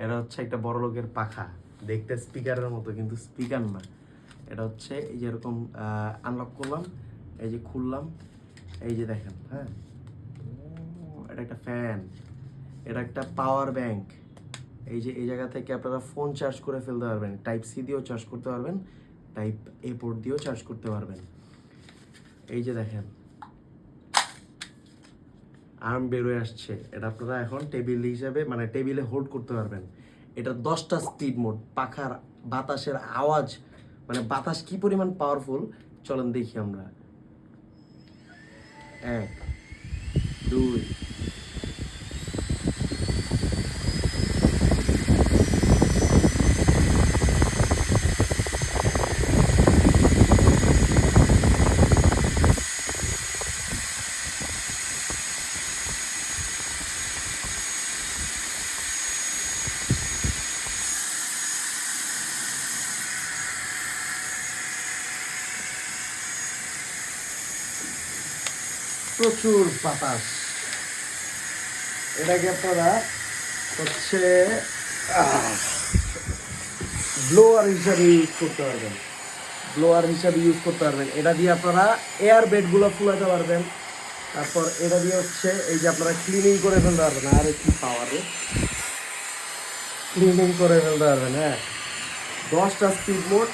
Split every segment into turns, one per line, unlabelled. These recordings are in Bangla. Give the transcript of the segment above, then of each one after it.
এটা হচ্ছে একটা বড় লোকের পাখা, দেখতে স্পিকারের মতো কিন্তু স্পিকার না। এটা হচ্ছে এই যে এরকম আনলক করলাম, এই যে খুললাম, এই যে দেখেন। হ্যাঁ, এটা একটা ফ্যান, এটা একটা পাওয়ার ব্যাংক। এই যে এই জায়গা থেকে আপনারা ফোন চার্জ করে ফেলতে পারবেন, টাইপ সি দিয়েও চার্জ করতে পারবেন, টাইপ এ পোর্ট দিয়েও চার্জ করতে পারবেন। এই যে দেখেন আর্ম বেরোয় আসছে, এটা আপনারা এখন টেবিল হিসাবে মানে টেবিলে হোল্ড করতে পারবেন। এটা 10টা স্পিড মোড, পাখার বাতাসের আওয়াজ, মানে বাতাস কি পরিমাণ পাওয়ারফুল চলেন দেখি আমরা। 1 2 প্রচুর বাতাস। এটাকে আপনারা হচ্ছে ব্লোয়ার হিসাবে ইউজ করতে পারবেন, ব্লোয়ার হিসাবে ইউজ করতে পারবেন। এটা দিয়ে আপনারা এয়ার বেডগুলো ফুলাতে পারবেন। তারপর এটা দিয়ে হচ্ছে এই যে আপনারা ক্লিনিং করে ফেলতে পারবেন। আর কি পাওয়ারে ক্লিনিং করে ফেলতে পারবেন। হ্যাঁ, 10টা স্পিড মোড,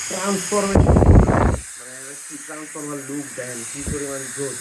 ট্রান্সফরমেশন, মানে কি ট্রান্সফরমার লুক দেন কি পরিমাণ জোর।